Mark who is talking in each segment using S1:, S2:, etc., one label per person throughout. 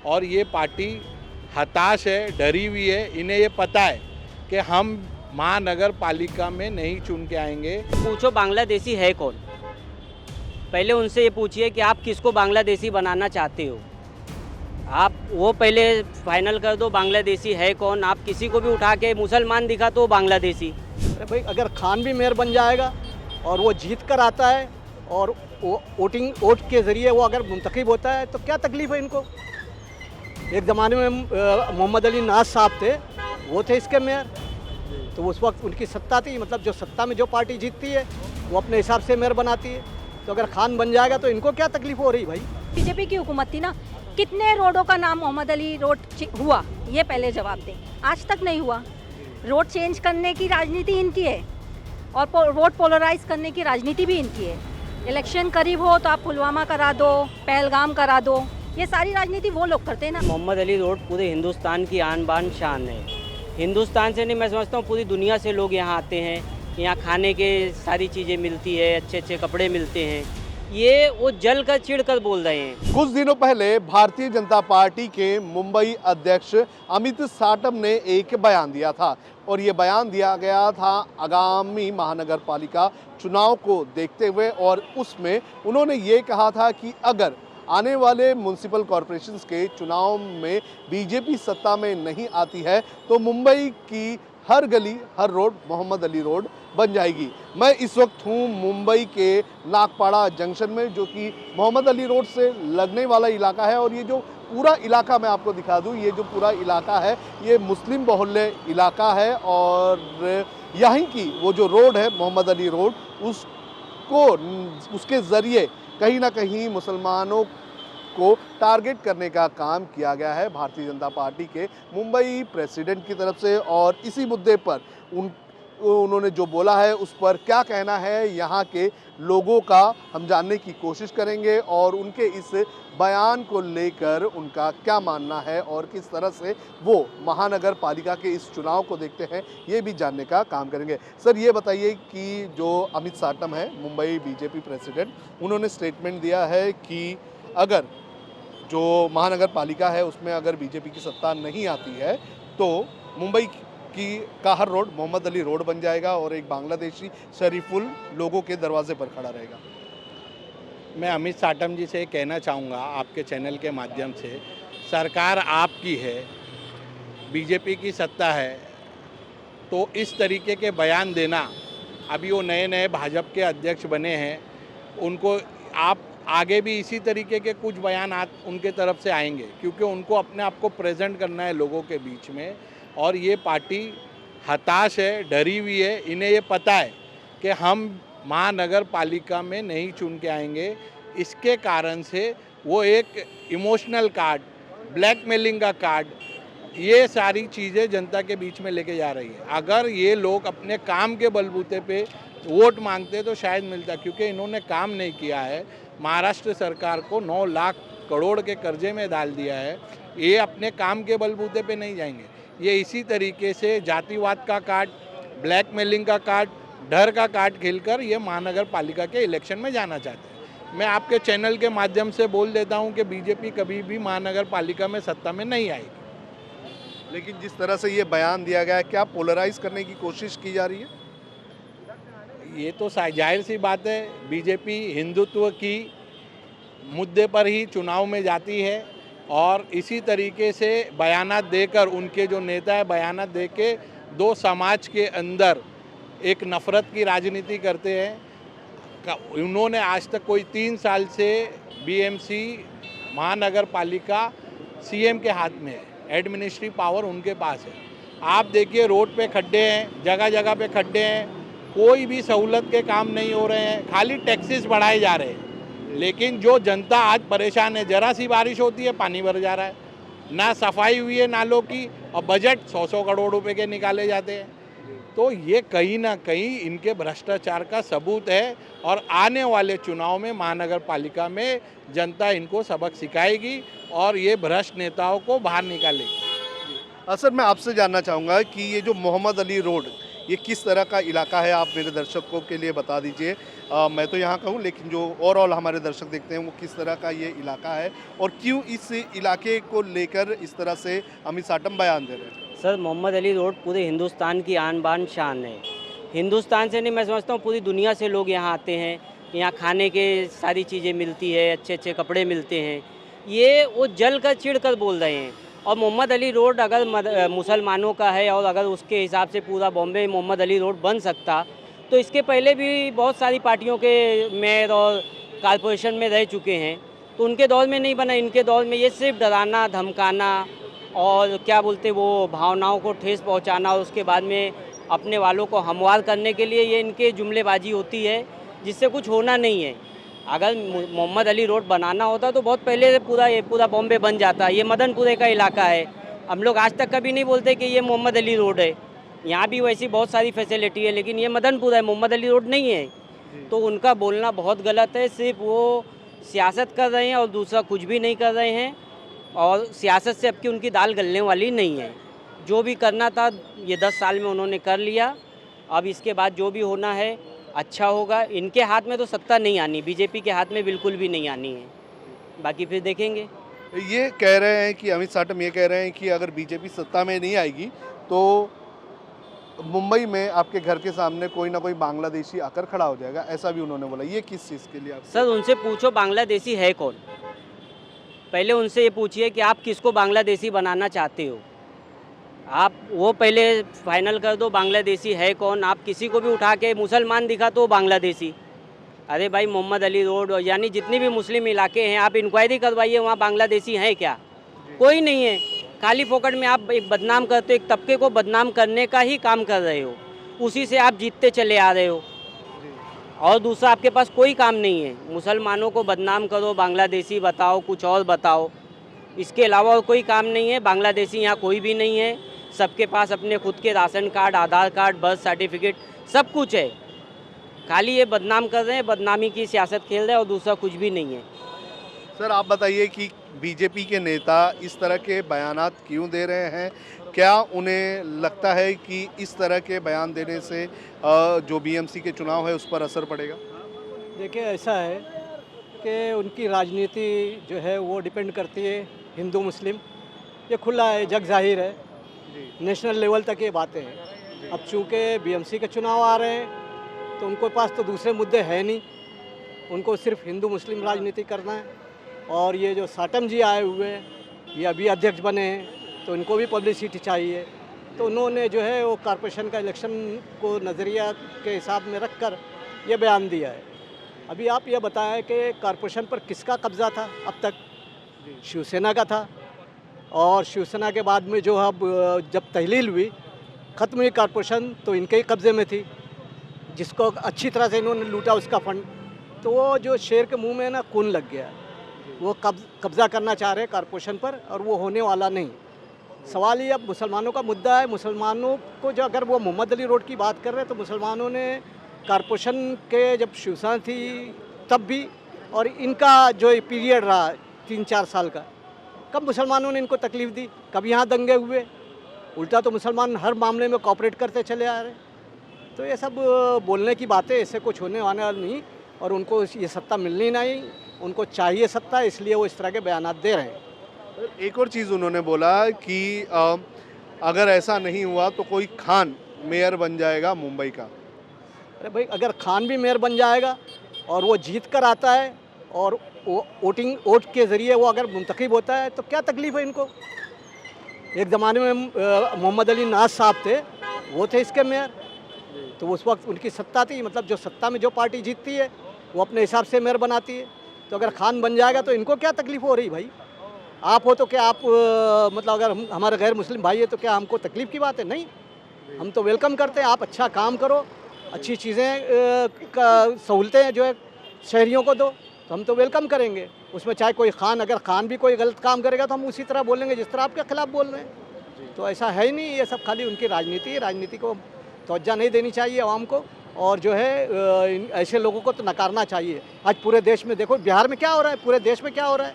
S1: और ये पार्टी हताश है, डरी हुई है। इन्हें ये पता है कि हम महानगर पालिका में नहीं चुन के आएंगे।
S2: पूछो बांग्लादेशी है कौन, पहले उनसे ये पूछिए कि आप किसको बांग्लादेशी बनाना चाहते हो। आप वो पहले फाइनल कर दो, बांग्लादेशी है कौन। आप किसी को भी उठा के मुसलमान दिखा तो वो बांग्लादेशी।
S3: अरे भाई, अगर खान भी मेयर बन जाएगा और वो जीत कर आता है और वो वोट के ज़रिए वो अगर मुंतखब होता है तो क्या तकलीफ़ है इनको। एक ज़माने में मोहम्मद अली नाज साहब थे, वो थे इसके मेयर, तो उस वक्त उनकी सत्ता थी। मतलब जो सत्ता में जो पार्टी जीतती है वो अपने हिसाब से मेयर बनाती है। तो अगर खान बन जाएगा तो इनको क्या तकलीफ़ हो रही भाई।
S4: बीजेपी की हुकूमत थी ना, कितने रोडों का नाम मोहम्मद अली रोड हुआ, ये पहले जवाब दें। आज तक नहीं हुआ। रोड चेंज करने की राजनीति इनकी है और वोट पोलराइज करने की राजनीति भी इनकी है। इलेक्शन करीब हो तो आप पुलवामा करा दो, पहलगाम करा दो, ये सारी राजनीति वो लोग करते हैं ना।
S2: मोहम्मद अली रोड पूरे हिंदुस्तान की आन बान शान है। हिंदुस्तान से नहीं, मैं समझता हूँ पूरी दुनिया से लोग यहाँ आते हैं। यहाँ खाने के सारी चीज़ें मिलती है, अच्छे अच्छे कपड़े मिलते हैं। ये वो जल कर चिढ़ कर बोल रहे हैं।
S5: कुछ दिनों पहले भारतीय जनता पार्टी के मुंबई अध्यक्ष अमित साटम ने एक बयान दिया था और ये बयान दिया गया था आगामी महानगर पालिका चुनाव को देखते हुए, और उसमें उन्होंने ये कहा था कि अगर आने वाले म्युनिसिपल कॉरपोरेशंस के चुनाव में बीजेपी सत्ता में नहीं आती है तो मुंबई की हर गली हर रोड मोहम्मद अली रोड बन जाएगी। मैं इस वक्त हूँ मुंबई के नागपाड़ा जंक्शन में, जो कि मोहम्मद अली रोड से लगने वाला इलाका है। और ये जो पूरा इलाका मैं आपको दिखा दूँ, ये जो पूरा इलाका है ये मुस्लिम बहुल्य इलाका है और यहीं की वो जो रोड है मोहम्मद अली रोड, उसके ज़रिए कहीं ना कहीं मुसलमानों को टारगेट करने का काम किया गया है भारतीय जनता पार्टी के मुंबई प्रेसिडेंट की तरफ से। और इसी मुद्दे पर उन्होंने जो बोला है उस पर क्या कहना है यहाँ के लोगों का हम जानने की कोशिश करेंगे और उनके इस बयान को लेकर उनका क्या मानना है और किस तरह से वो महानगर पालिका के इस चुनाव को देखते हैं, ये भी जानने का काम करेंगे। सर, ये बताइए कि जो अमित साटम है मुंबई बीजेपी प्रेसिडेंट, उन्होंने स्टेटमेंट दिया है कि अगर जो महानगर पालिका है उसमें अगर बीजेपी की सत्ता नहीं आती है तो मुंबई का हर रोड मोहम्मद अली रोड बन जाएगा और एक बांग्लादेशी शरीफुल लोगों के दरवाजे पर खड़ा रहेगा।
S1: मैं अमित साटम जी से कहना चाहूँगा आपके चैनल के माध्यम से, सरकार आपकी है, बीजेपी की सत्ता है, तो इस तरीके के बयान देना, अभी वो नए नए भाजपा के अध्यक्ष बने हैं, उनको आप आगे भी इसी तरीके के कुछ बयान उनके तरफ से आएंगे, क्योंकि उनको अपने आप को प्रेजेंट करना है लोगों के बीच में। और ये पार्टी हताश है, डरी हुई है। इन्हें ये पता है कि हम महानगर पालिका में नहीं चुन के आएंगे। इसके कारण से वो एक इमोशनल कार्ड, ब्लैकमेलिंग का कार्ड, ये सारी चीज़ें जनता के बीच में लेके जा रही है। अगर ये लोग अपने काम के बलबूते पे वोट मांगते तो शायद मिलता, क्योंकि इन्होंने काम नहीं किया है। महाराष्ट्र सरकार को 9 लाख करोड़ के कर्जे में डाल दिया है। ये अपने काम के बलबूते पे नहीं जाएंगे। ये इसी तरीके से जातिवाद का कार्ड, ब्लैकमेलिंग का कार्ड, डर का कार्ड खेलकर ये महानगर पालिका के इलेक्शन में जाना चाहते हैं। मैं आपके चैनल के माध्यम से बोल देता हूँ कि बीजेपी कभी भी महानगर पालिका में सत्ता में नहीं आएगी।
S5: लेकिन जिस तरह से ये बयान दिया गया है, क्या पोलराइज करने की कोशिश की जा रही है?
S1: ये तो जाहिर सी बात है, बीजेपी हिंदुत्व की मुद्दे पर ही चुनाव में जाती है और इसी तरीके से बयानात देकर, उनके जो नेता है बयानात दे के दो समाज के अंदर एक नफ़रत की राजनीति करते हैं। उन्होंने आज तक कोई 3 साल से बीएमसी महानगर पालिका सीएम के हाथ में है, एडमिनिस्ट्रेटिव पावर उनके पास है। आप देखिए रोड पे खड्डे हैं, जगह जगह पे खड्डे हैं, कोई भी सहूलत के काम नहीं हो रहे हैं, खाली टैक्सेस बढ़ाए जा रहे हैं। लेकिन जो जनता आज परेशान है, जरा सी बारिश होती है पानी भर जा रहा है, ना सफाई हुई है नालों की और बजट 100 करोड़ रुपए के निकाले जाते हैं। तो ये कहीं ना कहीं इनके भ्रष्टाचार का सबूत है और आने वाले चुनाव में महानगर पालिका में जनता इनको सबक सिखाएगी और ये भ्रष्ट नेताओं को बाहर निकालेगी।
S5: सर, मैं आपसे जानना चाहूँगा कि ये जो मोहम्मद अली रोड, ये किस तरह का इलाका है, आप मेरे दर्शकों के लिए बता दीजिए। मैं तो यहाँ का हूँ, लेकिन जो ओवरऑल हमारे दर्शक देखते हैं वो किस तरह का ये इलाका है और क्यों इस इलाके को लेकर इस तरह से अमित साटम बयान दे रहे हैं।
S2: सर, मोहम्मद अली रोड पूरे हिंदुस्तान की आन बान शान है। हिंदुस्तान से नहीं, मैं समझता हूँ पूरी दुनिया से लोग यहाँ आते हैं। यहाँ खाने के सारी चीज़ें मिलती है, अच्छे अच्छे कपड़े मिलते हैं। ये वो जल कर चिढ़ कर बोल रहे हैं। और मोहम्मद अली रोड अगर मुसलमानों का है और अगर उसके हिसाब से पूरा बॉम्बे मोहम्मद अली रोड बन सकता, तो इसके पहले भी बहुत सारी पार्टियों के मेयर और कॉरपोरेशन में रह चुके हैं, तो उनके दौर में नहीं बना। इनके दौर में ये सिर्फ डराना, धमकाना और क्या बोलते वो भावनाओं को ठेस पहुंचाना और उसके बाद में अपने वालों को हमवार करने के लिए ये इनके जुमलेबाजी होती है, जिससे कुछ होना नहीं है। अगर मोहम्मद अली रोड बनाना होता तो बहुत पहले से पूरा बॉम्बे बन जाता। ये मदनपुरे का इलाका है। हम लोग आज तक कभी नहीं बोलते कि ये मोहम्मद अली रोड है। यहाँ भी वैसी बहुत सारी फैसिलिटी है, लेकिन ये मदनपुर है, मोहम्मद अली रोड नहीं है। तो उनका बोलना बहुत गलत है। सिर्फ वो सियासत कर रहे हैं और दूसरा कुछ भी नहीं कर रहे हैं। और सियासत से अब की उनकी दाल गलने वाली नहीं है। जो भी करना था ये 10 साल में उन्होंने कर लिया। अब इसके बाद जो भी होना है अच्छा होगा। इनके हाथ में तो सत्ता नहीं आनी, बीजेपी के हाथ में बिल्कुल भी नहीं आनी है। बाकी फिर देखेंगे।
S5: ये कह रहे हैं कि अमित साटम ये कह रहे हैं कि अगर बीजेपी सत्ता में नहीं आएगी तो मुंबई में आपके घर के सामने कोई ना कोई बांग्लादेशी आकर खड़ा हो जाएगा, ऐसा भी उन्होंने बोला। ये किस चीज़ के लिए आप?
S2: सर, उनसे पूछो बांग्लादेशी है कौन। पहले उनसे ये पूछिए कि आप किसको बांग्लादेशी बनाना चाहते हो। आप वो पहले फाइनल कर दो बांग्लादेशी है कौन। आप किसी को भी उठा के मुसलमान दिखा तो बांग्लादेशी। अरे भाई, मोहम्मद अली रोड यानी जितने भी मुस्लिम इलाके हैं आप इंक्वायरी करवाइए, वहाँ बांग्लादेशी हैं क्या? कोई नहीं है। खाली फोकट में आप एक बदनाम करते हो, एक तबके को बदनाम करने का ही काम कर रहे हो। उसी से आप जीतते चले आ रहे हो और दूसरा आपके पास कोई काम नहीं है। मुसलमानों को बदनाम करो, बांग्लादेशी बताओ, कुछ और बताओ, इसके अलावा और कोई काम नहीं है। बांग्लादेशी यहाँ कोई भी नहीं है। सबके पास अपने खुद के राशन कार्ड, आधार कार्ड, बर्थ सर्टिफिकेट सब कुछ है। खाली ये बदनाम कर रहे हैं, बदनामी की सियासत खेल रहे हैं और दूसरा कुछ भी नहीं है।
S5: सर, आप बताइए कि बीजेपी के नेता इस तरह के बयानात क्यों दे रहे हैं? क्या उन्हें लगता है कि इस तरह के बयान देने से जो बीएमसी के चुनाव है उस पर असर पड़ेगा?
S3: देखिए, ऐसा है कि उनकी राजनीति जो है वो डिपेंड करती है हिंदू मुस्लिम। ये खुला है, जग जाहिर है, नेशनल लेवल तक ये बातें हैं। अब चूँकि बीएमसी के चुनाव आ रहे हैं तो उनके पास तो दूसरे मुद्दे हैं नहीं, उनको सिर्फ हिंदू मुस्लिम राजनीति करना है। और ये जो साटम जी आए हुए हैं, ये अभी अध्यक्ष बने हैं, तो इनको भी पब्लिसिटी चाहिए। तो उन्होंने जो है वो कॉरपोरेशन का इलेक्शन को नज़रिया के हिसाब में रख कर ये बयान दिया है। अभी आप ये बताएं कि कॉरपोरेशन पर किसका कब्ज़ा था अब तक? शिवसेना का था। और शिवसेना के बाद में जो अब जब तहलील हुई, ख़त्म हुई कॉरपोरेशन, तो इनके ही कब्ज़े में थी, जिसको अच्छी तरह से इन्होंने लूटा उसका फंड। तो वो जो शेर के मुंह में ना खून लग गया, वो कब्ज़ा करना चाह रहे हैं कॉरपोरेशन पर, और वो होने वाला नहीं। सवाल ये अब मुसलमानों का मुद्दा है। मुसलमानों को जो, अगर वो मोहम्मद अली रोड की बात कर रहे हैं, तो मुसलमानों ने कॉरपोरेशन के जब शिवसेना थी तब भी, और इनका जो पीरियड रहा 3-4 साल का, कब मुसलमानों ने इनको तकलीफ़ दी? कब यहाँ दंगे हुए? उल्टा तो मुसलमान हर मामले में कोऑपरेट करते चले आ रहे। तो ये सब बोलने की बातें, इससे कुछ होने वाला नहीं। और उनको ये सत्ता मिलनी नहीं, उनको चाहिए सत्ता, इसलिए वो इस तरह के बयान दे रहे हैं।
S5: एक और चीज़ उन्होंने बोला कि अगर ऐसा नहीं हुआ तो कोई खान मेयर बन जाएगा मुंबई का।
S3: अरे भाई, अगर खान भी मेयर बन जाएगा और वो जीत कर आता है और वोट के ज़रिए वो अगर मुंतखब होता है, तो क्या तकलीफ़ है इनको? एक ज़माने में मोहम्मद अली नाज साहब थे, वो थे इसके मेयर। तो उस वक्त उनकी सत्ता थी, मतलब जो सत्ता में जो पार्टी जीतती है वो अपने हिसाब से मेयर बनाती है। तो अगर खान बन जाएगा तो इनको क्या तकलीफ़ हो रही भाई? आप हो तो क्या आप मतलब अगर हम हमारे गैर मुस्लिम भाई है तो क्या हमको तकलीफ़ की बात है? नहीं, हम तो वेलकम करते हैं। आप अच्छा काम करो, अच्छी चीज़ें का सहूलतें जो है शहरियों को दो, तो हम तो वेलकम करेंगे। उसमें चाहे कोई खान, अगर खान भी कोई गलत काम करेगा तो हम उसी तरह बोलेंगे जिस तरह आपके खिलाफ बोल रहे हैं। तो ऐसा है ही नहीं, ये सब खाली उनकी राजनीति है। राजनीति को तवज्जो नहीं देनी चाहिए आवाम को, और जो है ऐसे लोगों को तो नकारना चाहिए। आज पूरे देश में देखो, बिहार में क्या हो रहा है, पूरे देश में क्या हो रहा है,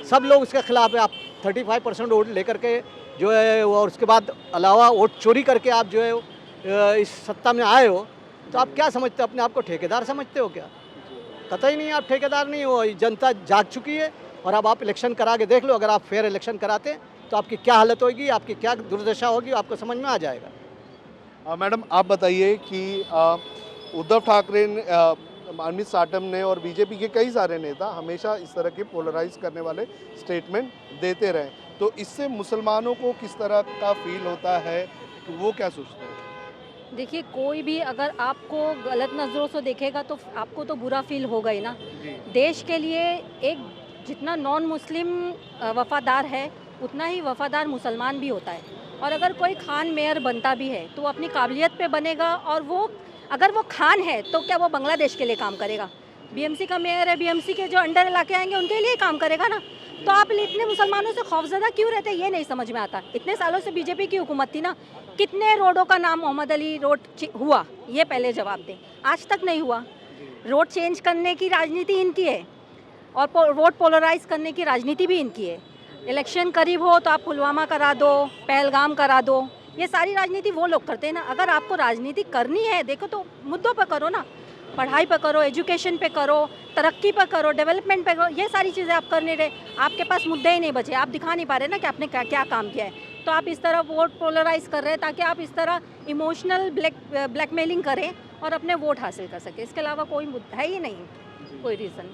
S3: सब लोग उसके खिलाफ है। आप 35% वोट लेकर के जो है, और उसके बाद अलावा वोट चोरी करके आप जो है इस सत्ता में आए हो, तो आप क्या समझते हो? अपने आप को ठेकेदार समझते हो क्या? कतई नहीं, आप ठेकेदार नहीं हो। जनता जाग चुकी है और अब आप इलेक्शन करा के देख लो। अगर आप फेयर इलेक्शन कराते तो आपकी क्या हालत होगी, आपकी क्या दुर्दशा होगी, आपको समझ में आ जाएगा।
S5: मैडम आप बताइए कि उद्धव ठाकरे ने, अमित साटम ने और बीजेपी के कई सारे नेता हमेशा इस तरह के पोलराइज करने वाले स्टेटमेंट देते रहे, तो इससे मुसलमानों को किस तरह का फील होता है, वो क्या सोचते हैं?
S4: देखिए, कोई भी अगर आपको गलत नज़रों से देखेगा तो आपको तो बुरा फील होगा ही ना। देश के लिए एक जितना नॉन मुस्लिम वफादार है, उतना ही वफादार मुसलमान भी होता है। और अगर कोई खान मेयर बनता भी है तो वो अपनी काबिलियत पे बनेगा, और वो अगर वो खान है तो क्या वो बांग्लादेश के लिए काम करेगा? बीएमसी का मेयर है, बीएमसी के जो अंडर इलाके आएंगे उनके लिए काम करेगा ना। तो आप इतने मुसलमानों से खौफजदा क्यों रहते हैं, ये नहीं समझ में आता। इतने सालों से बीजेपी की हुकूमत थी ना, कितने रोडों का नाम मोहम्मद अली रोड हुआ, ये पहले जवाब दें। आज तक नहीं हुआ। रोड चेंज करने की राजनीति इनकी है और वोट पोलराइज करने की राजनीति भी इनकी है। इलेक्शन करीब हो तो आप पुलवामा करा दो, पहलगाम करा दो, ये सारी राजनीति वो लोग करते हैं ना। अगर आपको राजनीति करनी है, देखो तो मुद्दों पर करो ना, पढ़ाई पर करो, एजुकेशन पे करो, तरक्की पर करो, डेवलपमेंट पे करो। ये सारी चीज़ें आप कर नहीं रहे। आपके पास मुद्दे ही नहीं बचे, आप दिखा नहीं पा रहे ना कि आपने क्या क्या काम किया है। तो आप इस तरह वोट पोलराइज कर रहे हैं ताकि आप इस तरह इमोशनल ब्लैकमेलिंग करें और अपने वोट हासिल कर सकें। इसके अलावा कोई मुद्दा है ही नहीं, कोई रीज़न।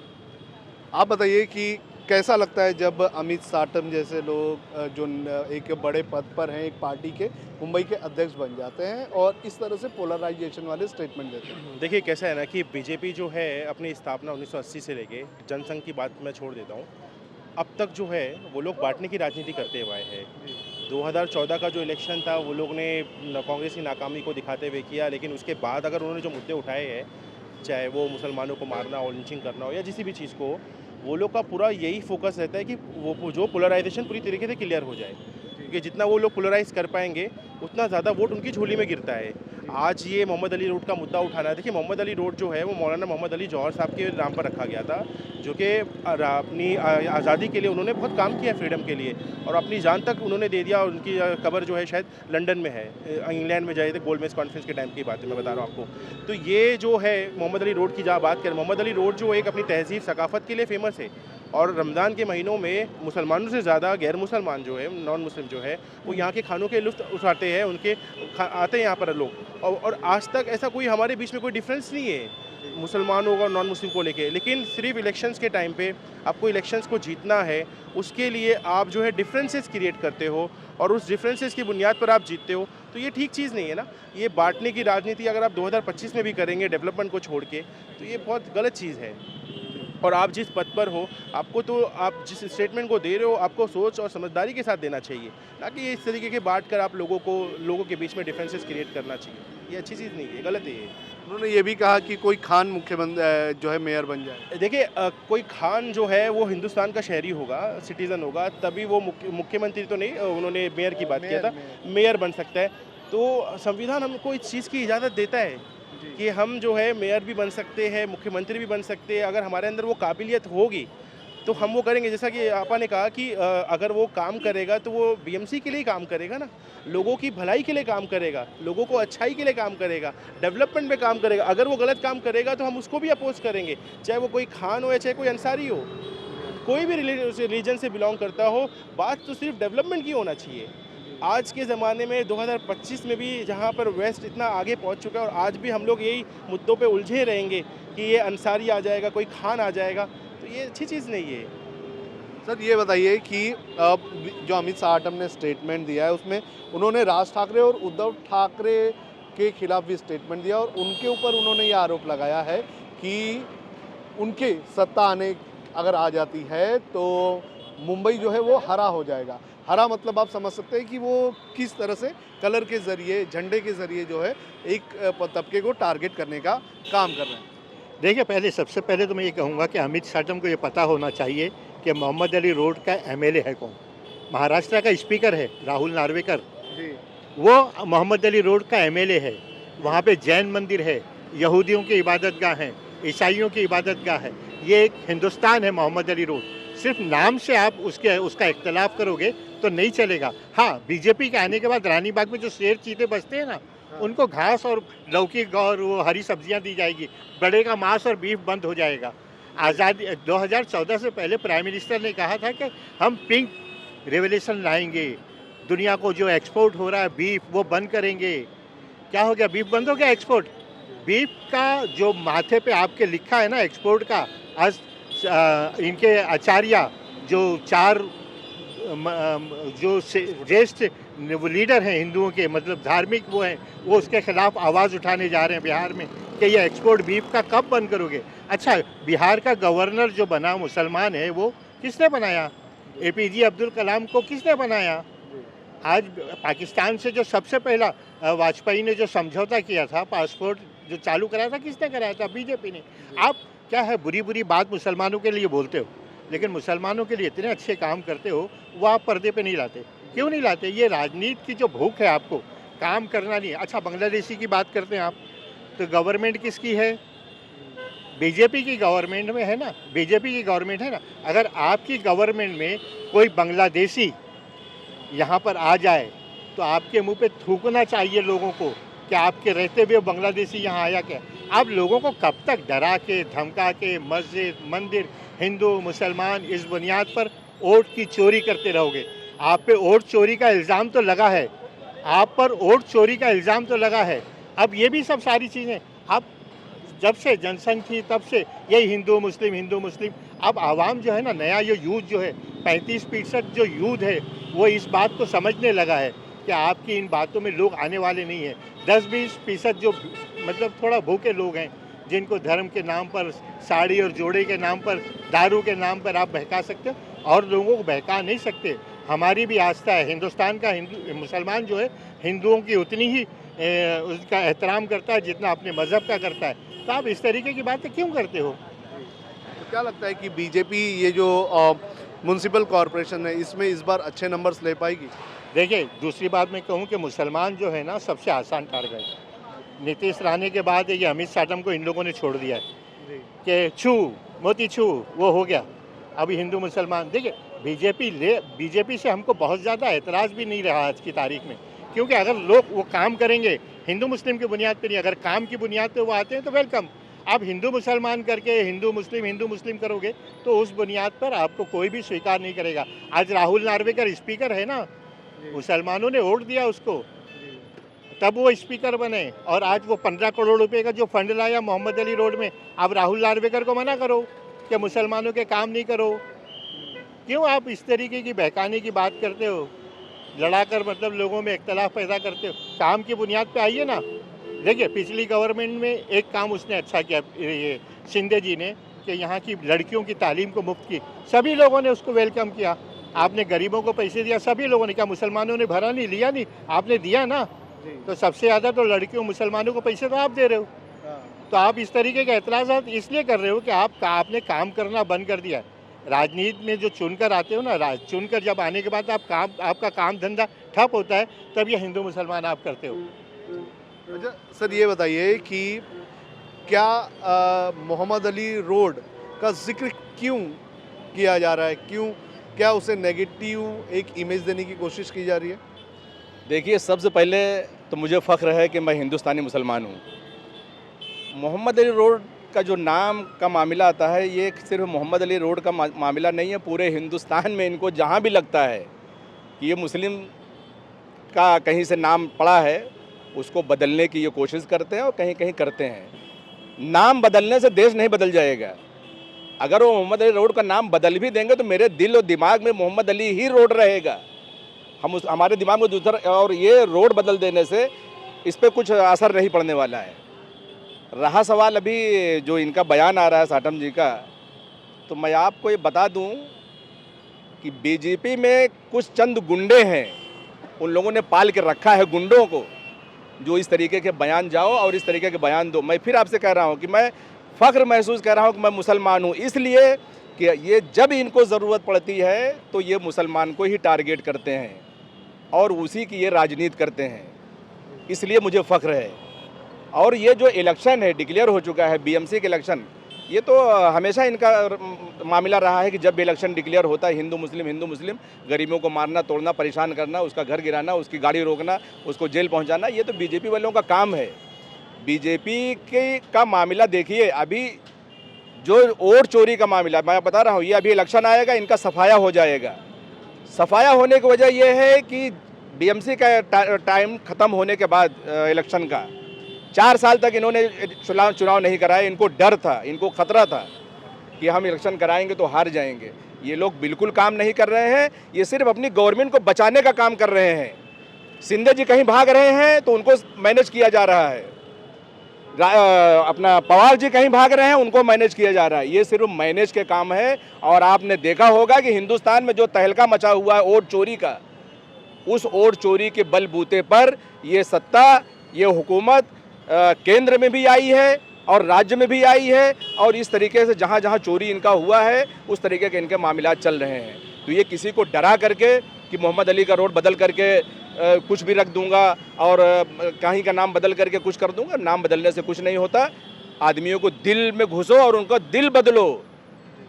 S5: आप बताइए कि कैसा लगता है जब अमित साटम जैसे लोग जो एक बड़े पद पर हैं, एक पार्टी के मुंबई के अध्यक्ष बन जाते हैं और इस तरह से पोलराइजेशन वाले स्टेटमेंट देते हैं?
S6: देखिए कैसा है ना कि बीजेपी जो है अपनी स्थापना 1980 से लेके जनसंघ की बात मैं छोड़ देता हूँ, अब तक जो है वो लोग बांटने की राजनीति करते हुए हैं। 2014 का जो इलेक्शन था वो लोग ने कांग्रेस की नाकामी को दिखाते हुए किया, लेकिन उसके बाद अगर उन्होंने जो मुद्दे उठाए हैं, चाहे वो मुसलमानों को मारना और लिंचिंग करना हो या किसी भी चीज़ को, वो लोग का पूरा यही फोकस रहता है कि वो जो पोलराइजेशन पूरी तरीके से क्लियर हो जाए, क्योंकि जितना वो लोग पोलराइज कर पाएंगे उतना ज़्यादा वोट उनकी झोली में गिरता है। आज ये मोहम्मद अली रोड का मुद्दा उठाना है। देखिए मोहम्मद अली रोड जो है वो मौलाना मोहम्मद अली जौहर साहब के नाम पर रखा गया था, जो कि अपनी आज़ादी के लिए उन्होंने बहुत काम किया, फ्रीडम के लिए, और अपनी जान तक उन्होंने दे दिया। उनकी कब्र जो है शायद लंदन में है, इंग्लैंड में जाए थे, गोल्डमेज कॉन्फ्रेंस के टाइम की बात है मैं बता रहा हूँ आपको। तो ये जो है मोहम्मद अली रोड की जहाँ बात करें, मोहम्मद अली रोड जो एक अपनी तहजीब सकाफ़त के लिए फ़ेमस है, और रमज़ान के महीनों में मुसलमानों से ज़्यादा गैर मुसलमान जो है, नॉन मुस्लिम जो है, वो यहाँ के खानों के लुत्फ़ उठाते हैं, उनके आते हैं यहाँ पर लोग। और आज तक ऐसा कोई हमारे बीच में कोई डिफरेंस नहीं है मुसलमानों और नॉन मुस्लिम को लेके, लेकिन सिर्फ इलेक्शंस के टाइम पे आपको इलेक्शंस को जीतना है, उसके लिए आप जो है डिफरेंसेस क्रिएट करते हो और उस डिफरेंसेस की बुनियाद पर आप जीतते हो, तो ये ठीक चीज़ नहीं है ना। ये बांटने की राजनीति अगर आप 2025 में भी करेंगे डेवलपमेंट को छोड़ के, तो ये बहुत गलत चीज़ है। और आप जिस पद पर हो, आपको तो आप जिस स्टेटमेंट को दे रहे हो, आपको सोच और समझदारी के साथ देना चाहिए, ना कि इस तरीके के बांट कर आप लोगों के बीच में डिफरेंसेस क्रिएट करना चाहिए। ये अच्छी चीज़ नहीं है, गलत है ये।
S5: उन्होंने ये भी कहा कि कोई खान मुख्यमंत्री जो है मेयर बन जाए।
S6: देखिए कोई खान जो है वो हिंदुस्तान का शहरी होगा, सिटीज़न होगा, तभी वो मुख्यमंत्री तो नहीं, उन्होंने मेयर की बात किया था, मेयर बन सकता है। तो संविधान हमको इस चीज़ की इजाज़त देता है कि हम जो है मेयर भी बन सकते हैं, मुख्यमंत्री भी बन सकते हैं। अगर हमारे अंदर वो काबिलियत होगी तो हम वो करेंगे। जैसा कि आपा ने कहा कि अगर वो काम करेगा तो वो बीएमसी के लिए काम करेगा ना, लोगों की भलाई के लिए काम करेगा, लोगों को अच्छाई के लिए काम करेगा, डेवलपमेंट में काम करेगा। अगर वो गलत काम करेगा तो हम उसको भी अपोज करेंगे, चाहे वो कोई खान हो या चाहे कोई अंसारी हो, कोई भी रिलीजन से बिलोंग करता हो। बात तो सिर्फ डेवलपमेंट की होना चाहिए। आज के ज़माने में 2025 में भी जहाँ पर वेस्ट इतना आगे पहुँच चुका है, और आज भी हम लोग यही मुद्दों पे उलझे रहेंगे कि ये अंसारी आ जाएगा, कोई खान आ जाएगा, तो ये अच्छी चीज़ नहीं है।
S5: सर ये बताइए कि जो अमित साटम ने स्टेटमेंट दिया है उसमें उन्होंने राज ठाकरे और उद्धव ठाकरे के खिलाफ भी स्टेटमेंट दिया, और उनके ऊपर उन्होंने ये आरोप लगाया है कि उनके सत्ता आने अगर आ जाती है तो मुंबई जो है वो हरा हो जाएगा। हरा मतलब आप समझ सकते हैं कि वो किस तरह से कलर के ज़रिए, झंडे के ज़रिए जो है एक तबके को टारगेट करने का काम कर रहे हैं।
S7: देखिए सबसे पहले तो मैं ये कहूँगा कि अमित साटम को ये पता होना चाहिए कि मोहम्मद अली रोड का एमएलए है कौन। महाराष्ट्र का स्पीकर है राहुल नार्वेकर
S5: जी,
S7: वो मोहम्मद अली रोड का एमएलए है। वहाँ पे जैन मंदिर है, यहूदियों की इबादतगाह हैं, ईसाइयों की इबादतगाह है। ये एक हिंदुस्तान है मोहम्मद अली रोड। सिर्फ नाम से आप उसका इख्तलाफ करोगे तो नहीं चलेगा। हाँ, बीजेपी के आने के बाद रानी बाग में जो शेर चीते बसते हैं ना, उनको घास और लौकी और वो हरी सब्जियां दी जाएगी, बढ़ेगा मांस और बीफ बंद हो जाएगा। आज़ादी 2014 से पहले प्राइम मिनिस्टर ने कहा था कि हम पिंक रेवोल्यूशन लाएंगे, दुनिया को जो एक्सपोर्ट हो रहा है बीफ वो बंद करेंगे। क्या हो गया? बीफ बंद हो गया एक्सपोर्ट। बीफ का जो माथे पे आपके लिखा है ना एक्सपोर्ट का, आज इनके आचार्य जो 4 जो ज्येष्ठ वो लीडर हैं हिंदुओं के, मतलब धार्मिक वो हैं, वो उसके खिलाफ आवाज़ उठाने जा रहे हैं बिहार में कि ये एक्सपोर्ट बीफ का कब बंद करोगे। अच्छा, बिहार का गवर्नर जो बना मुसलमान है, वो किसने बनाया? APJ अब्दुल कलाम को किसने बनाया? आज पाकिस्तान से जो सबसे पहला वाजपेयी ने जो समझौता किया था, पासपोर्ट जो चालू कराया था, किसने कराया था? बीजेपी ने। आप क्या है, बुरी बुरी बात मुसलमानों के लिए बोलते हो, लेकिन मुसलमानों के लिए इतने अच्छे काम करते हो, वो आप पर्दे पे नहीं लाते। क्यों नहीं लाते? ये राजनीति की जो भूख है आपको, काम करना नहीं है। अच्छा, बांग्लादेशी की बात करते हैं आप, तो गवर्नमेंट किसकी है? बीजेपी की गवर्नमेंट में है ना, बीजेपी की गवर्नमेंट है ना। अगर आपकी गवर्नमेंट में कोई बांग्लादेशी यहाँ पर आ जाए तो आपके मुंह पे थूकना चाहिए लोगों को कि आपके रहते हुए बांग्लादेशी यहाँ आया क्या। आप लोगों को कब तक डरा के धमका के मस्जिद मंदिर हिंदू मुसलमान इस बुनियाद पर वोट की चोरी करते रहोगे? आप पे वोट चोरी का इल्ज़ाम तो लगा है, आप पर वोट चोरी का इल्ज़ाम तो लगा है। अब ये भी सब सारी चीज़ें, अब जब से जनसंघ थी तब से यही हिंदू मुस्लिम। अब आवाम जो है ना, नया ये यूथ जो है, 35% जो यूथ है, वो इस बात को समझने लगा है कि आपकी इन बातों में लोग आने वाले नहीं हैं। 10-20% जो मतलब थोड़ा भूखे लोग हैं, जिनको धर्म के नाम पर, साड़ी और जोड़े के नाम पर, दारू के नाम पर आप बहका सकते हो, और लोगों को बहका नहीं सकते। हमारी भी आस्था है, हिंदुस्तान का मुसलमान जो है हिंदुओं की उतनी ही उसका एहतराम करता है जितना अपने मज़हब का करता है। तो आप इस तरीके की बातें क्यों करते हो?
S5: तो क्या लगता है कि बीजेपी ये जो म्युनिसिपल कॉरपोरेशन है, इसमें इस बार अच्छे नंबर्स ले पाएगी?
S7: देखिए, दूसरी बात मैं कहूँ कि मुसलमान जो है ना, सबसे आसान टारगेट है। नीतीश रहने के बाद ये अमित शाह को इन लोगों ने छोड़ दिया है कि छू मोती छू वो हो गया। अभी हिंदू मुसलमान, देखिए बीजेपी से हमको बहुत ज़्यादा एतराज़ भी नहीं रहा आज की तारीख में, क्योंकि अगर लोग वो काम करेंगे हिंदू मुस्लिम की बुनियाद पर नहीं, अगर काम की बुनियाद पर वो आते हैं तो वेलकम। आप हिंदू मुसलमान करके हिंदू मुस्लिम करोगे तो उस बुनियाद पर आपको कोई भी स्वीकार नहीं करेगा। आज राहुल नार्वेकर स्पीकर है ना, मुसलमानों ने वोट दिया उसको, तब वो स्पीकर बने। और आज वो 15 करोड़ रुपए का जो फंड लाया मोहम्मद अली रोड में, अब राहुल नार्वेकर को मना करो कि मुसलमानों के काम नहीं करो। क्यों आप इस तरीके की बहकाने की बात करते हो, लड़ाकर मतलब लोगों में इख्तलाफ पैदा करते हो? काम की बुनियाद पे आइए ना। देखिए, पिछली गवर्नमेंट में एक काम उसने अच्छा किया, ये शिंदे जी ने, कि यहाँ की लड़कियों की तालीम को मुफ्त की, सभी लोगों ने उसको वेलकम किया। आपने गरीबों को पैसे दिया, सभी लोगों ने। क्या मुसलमानों ने भरा नहीं, लिया नहीं? आपने दिया ना। तो सबसे ज़्यादा तो लड़कियों मुसलमानों को पैसे तो आप दे रहे हो। तो आप इस तरीके के एतराज़ात इसलिए कर रहे हो कि आपने काम करना बंद कर दिया है। राजनीति में जो चुनकर आते हो ना, चुनकर जब आने के बाद आपका काम धंधा ठप होता है, तब ये हिंदू मुसलमान आप करते हो।
S5: अच्छा सर, ये बताइए कि क्या मोहम्मद अली रोड का जिक्र क्यों किया जा रहा है? क्या उसे नेगेटिव एक इमेज देने की कोशिश की जा रही है?
S1: देखिए, सबसे पहले तो मुझे फ़ख्र है कि मैं हिंदुस्तानी मुसलमान हूँ। मोहम्मद अली रोड का जो नाम का मामला आता है, ये सिर्फ मोहम्मद अली रोड का मामला नहीं है। पूरे हिंदुस्तान में इनको जहाँ भी लगता है कि ये मुस्लिम का कहीं से नाम पड़ा है, उसको बदलने की ये कोशिश करते हैं और कहीं कहीं करते हैं। नाम बदलने से देश नहीं बदल जाएगा। अगर वो मोहम्मद अली रोड का नाम बदल भी देंगे तो मेरे दिल और दिमाग में मोहम्मद अली ही रोड रहेगा। हमारे दिमाग में दूसरा, और ये रोड बदल देने से इस पर कुछ असर नहीं पड़ने वाला है। रहा सवाल अभी जो इनका बयान आ रहा है साटम जी का, तो मैं आपको ये बता दूं कि बीजेपी में कुछ चंद गुंडे हैं, उन लोगों ने पाल के रखा है गुंडों को, जो इस तरीके के बयान जाओ और इस तरीके के बयान दो। मैं फिर आपसे कह रहा हूं कि मैं फ़ख्र महसूस कर रहा हूं कि मैं मुसलमान हूं, इसलिए कि ये जब इनको ज़रूरत पड़ती है तो ये मुसलमान को ही टारगेट करते हैं और उसी की ये राजनीति करते हैं, इसलिए मुझे फ़ख्र है। और ये जो इलेक्शन है डिक्लेयर हो चुका है, बीएमसी के इलेक्शन,
S6: ये तो हमेशा इनका मामला रहा है कि जब भी इलेक्शन डिक्लेयर होता है हिंदू मुस्लिम गरीबों को मारना, तोड़ना, परेशान करना, उसका घर गिराना, उसकी गाड़ी रोकना, उसको जेल पहुंचाना, ये तो बीजेपी वालों का काम है। बीजेपी के का मामला देखिए, अभी जो वोट चोरी का मामला मैं बता रहा हूँ, ये अभी इलेक्शन आएगा, इनका सफाया हो जाएगा। सफाया होने की वजह यह है कि बीएमसी का टाइम ख़त्म होने के बाद इलेक्शन का 4 साल तक इन्होंने चुनाव नहीं कराए। इनको डर था, इनको खतरा था कि हम इलेक्शन कराएंगे तो हार जाएंगे। ये लोग बिल्कुल काम नहीं कर रहे हैं, ये सिर्फ अपनी गवर्नमेंट को बचाने का काम कर रहे हैं। सिंधे जी कहीं भाग रहे हैं तो उनको मैनेज किया जा रहा है, अपना पवार जी कहीं भाग रहे हैं, उनको मैनेज किया जा रहा है। ये सिर्फ मैनेज के काम है। और आपने देखा होगा कि हिंदुस्तान में जो तहलका मचा हुआ है वोट चोरी का, उस वोट चोरी के बलबूते पर ये सत्ता, ये हुकूमत केंद्र में भी आई है और राज्य में भी आई है। और इस तरीके से जहाँ जहाँ चोरी इनका हुआ है उस तरीके के इनके मामलात चल रहे हैं। तो ये किसी को डरा करके कि मोहम्मद अली का रोड बदल करके कुछ भी रख दूंगा और कहीं का नाम बदल करके कुछ कर दूंगा, नाम बदलने से कुछ नहीं होता। आदमियों को दिल में घुसो और उनका दिल बदलो,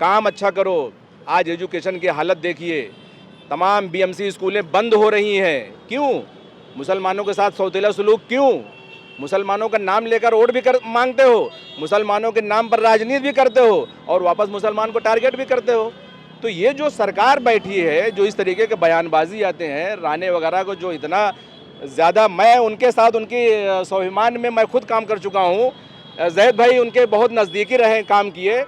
S6: काम अच्छा करो। आज एजुकेशन की हालत देखिए, तमाम बीएमसी स्कूलें बंद हो रही हैं। क्यों? मुसलमानों के साथ सौतेला सलूक क्यों? मुसलमानों का नाम लेकर वोट भी मांगते हो, मुसलमानों के नाम पर राजनीति भी करते हो और वापस मुसलमान को टारगेट भी करते हो। तो ये जो सरकार बैठी है, जो इस तरीके के बयानबाजी आते हैं, राणे वगैरह को जो इतना ज़्यादा, मैं उनके साथ उनकी स्वाभिमान में मैं खुद काम कर चुका हूँ। जैद भाई उनके बहुत नज़दीकी रहे, काम किए,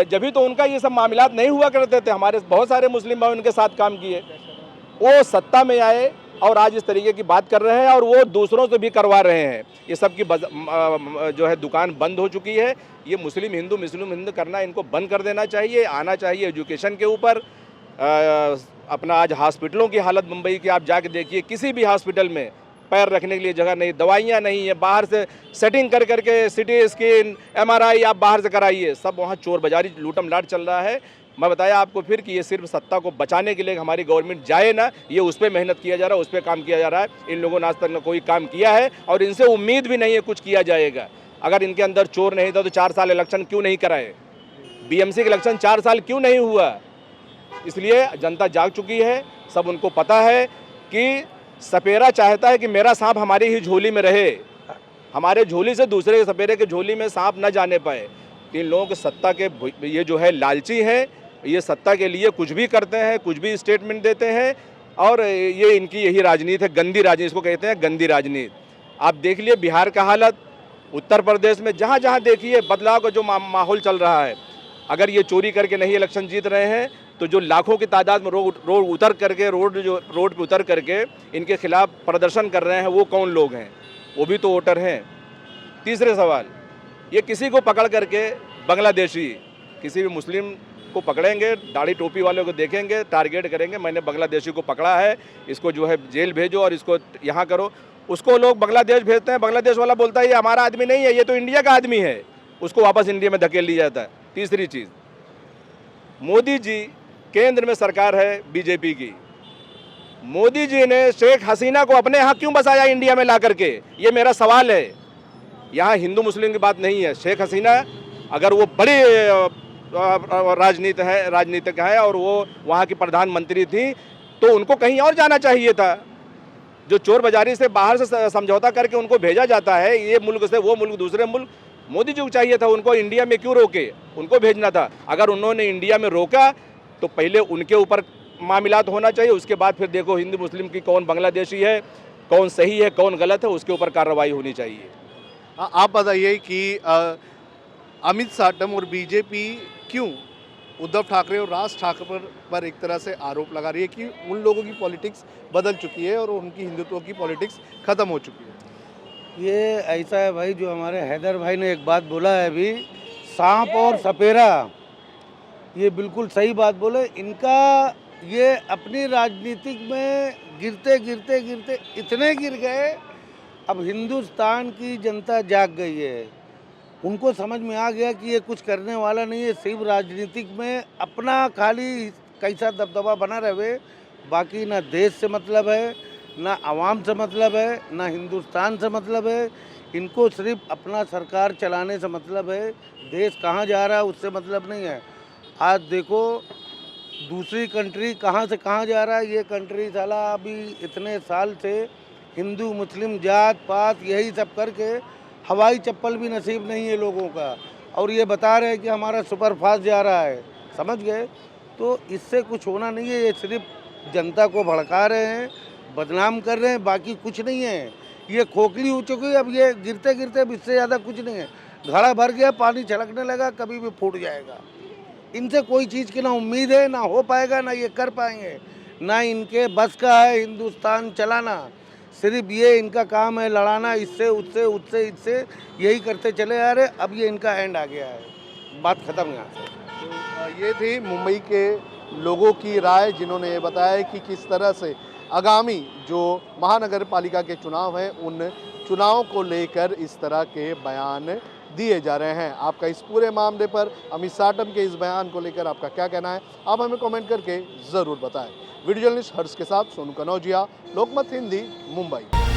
S6: जभी तो उनका ये सब मामलात नहीं हुआ करते थे। हमारे बहुत सारे मुस्लिम भाई उनके साथ काम किए, वो सत्ता में आए और आज इस तरीके की बात कर रहे हैं और वो दूसरों से भी करवा रहे हैं। ये सब की जो है दुकान बंद हो चुकी है। ये मुस्लिम हिंदू करना इनको बंद कर देना चाहिए। आना चाहिए एजुकेशन के ऊपर। अपना आज हॉस्पिटलों की हालत मुंबई की आप जाके देखिए, किसी भी हॉस्पिटल में पैर रखने के लिए जगह नहीं, दवाइयाँ नहीं है, बाहर से सेटिंग कर करके सिटी स्कैन MRI आप बाहर से कराइए, सब वहाँ चोर बाजारी लूटम लाट चल रहा है। मैं बताया आपको फिर कि ये सिर्फ सत्ता को बचाने के लिए हमारी गवर्नमेंट जाए ना, ये उस पर मेहनत किया जा रहा है, उस पर काम किया जा रहा है। इन लोगों ने आज तक न कोई काम किया है और इनसे उम्मीद भी नहीं है कुछ किया जाएगा। अगर इनके अंदर चोर नहीं था तो 4 साल इलेक्शन क्यों नहीं कराए? बीएमसी का इलेक्शन 4 साल क्यों नहीं हुआ? इसलिए जनता जाग चुकी है, सब उनको पता है कि सपेरा चाहता है कि मेरा सांप हमारी ही झोली में रहे, हमारे झोली से दूसरे सपेरे के झोली में सांप न जाने पाए। इन लोगों के सत्ता के ये जो है लालची हैं, ये सत्ता के लिए कुछ भी करते हैं, कुछ भी स्टेटमेंट देते हैं और ये इनकी यही राजनीति है, गंदी राजनीति, इसको कहते हैं गंदी राजनीति। आप देख लिए बिहार का हालत, उत्तर प्रदेश में जहाँ जहाँ देखिए बदलाव का जो माहौल चल रहा है। अगर ये चोरी करके नहीं इलेक्शन जीत रहे हैं तो जो लाखों की तादाद में रोड उतर करके रोड पे उतर करके इनके खिलाफ प्रदर्शन कर रहे हैं, वो कौन लोग हैं? वो भी तो वोटर हैं। तीसरे सवाल, ये किसी को पकड़ करके बांग्लादेशी किसी भी मुस्लिम को पकड़ेंगे, दाढ़ी टोपी वाले को देखेंगे, टारगेट करेंगे, मैंने बांग्लादेशी को पकड़ा है, इसको जो है जेल भेजो और इसको यहाँ करो। उसको लोग बांग्लादेश भेजते हैं, बांग्लादेश वाला बोलता है ये हमारा आदमी नहीं है, ये तो इंडिया का आदमी है, उसको वापस इंडिया में धकेल लिया जाता है। तीसरी चीज़, मोदी जी केंद्र में सरकार है बीजेपी की, मोदी जी ने शेख हसीना को अपने यहाँ क्यों बसाया इंडिया में ला करके? ये मेरा सवाल है। यहाँ हिंदू मुस्लिम की बात नहीं है। शेख हसीना अगर वो बड़ी राजनीतिक है और वो वहाँ की प्रधानमंत्री थी तो उनको कहीं और जाना चाहिए था। जो चोर बाजारी से बाहर से समझौता करके उनको भेजा जाता है, ये मुल्क से वो मुल्क दूसरे मुल्क, मोदी जी को चाहिए था उनको इंडिया में क्यों रोके? उनको भेजना था। अगर उन्होंने इंडिया में रोका तो पहले उनके ऊपर मामलात होना चाहिए, उसके बाद फिर देखो हिंदू मुस्लिम की कौन बांग्लादेशी है, कौन सही है, कौन गलत है, उसके ऊपर कार्रवाई होनी चाहिए।
S5: आप बताइए कि अमित साटम और बीजेपी क्यों उद्धव ठाकरे और राज ठाकरे पर एक तरह से आरोप लगा रही है कि उन लोगों की पॉलिटिक्स बदल चुकी है और उनकी हिंदुत्व की पॉलिटिक्स ख़त्म हो चुकी है?
S8: ये ऐसा है भाई, जो हमारे हैदर भाई ने एक बात बोला है अभी, सांप और सपेरा, ये बिल्कुल सही बात बोले। इनका ये अपनी राजनीतिक में गिरते गिरते गिरते इतने गिर गए, अब हिंदुस्तान की जनता जाग गई है। उनको समझ में आ गया कि ये कुछ करने वाला नहीं है, सिर्फ राजनीतिक में अपना खाली कैसा दबदबा बना रहे, बाकी ना देश से मतलब है, ना आवाम से मतलब है, ना हिंदुस्तान से मतलब है। इनको सिर्फ अपना सरकार चलाने से मतलब है, देश कहाँ जा रहा है उससे मतलब नहीं है। आज देखो दूसरी कंट्री कहाँ से कहाँ जा रहा है, ये कंट्री साला अभी इतने साल से हिंदू मुस्लिम जात पात यही सब करके हवाई चप्पल भी नसीब नहीं है लोगों का, और ये बता रहे हैं कि हमारा सुपर फास्ट जा रहा है, समझ गए। तो इससे कुछ होना नहीं है, ये सिर्फ जनता को भड़का रहे हैं, बदनाम कर रहे हैं, बाकी कुछ नहीं है। ये खोखली हो चुकी है, अब ये गिरते गिरते अब इससे ज़्यादा कुछ नहीं है। घड़ा भर गया, पानी छलकने लगा, कभी भी फूट जाएगा। इनसे कोई चीज़ की ना उम्मीद है, ना हो पाएगा, ना ये कर पाएंगे, ना इनके बस का है हिंदुस्तान चलाना। सिर्फ ये इनका काम है लड़ाना, इससे उससे उससे इससे, यही करते चले आ रहे। अब ये इनका एंड आ गया है, बात खत्म यहाँ से।
S5: तो ये थी मुंबई के लोगों की राय, जिन्होंने ये बताया कि किस तरह से आगामी जो महानगर पालिका के चुनाव हैं उन चुनावों को लेकर इस तरह के बयान दिए जा रहे हैं। आपका इस पूरे मामले पर अमित साटम के इस बयान को लेकर आपका क्या कहना है, आप हमें कमेंट करके ज़रूर बताएं। वीडियो जर्नलिस्ट हर्ष के साथ सोनू कनौजिया, लोकमत हिंदी, मुंबई।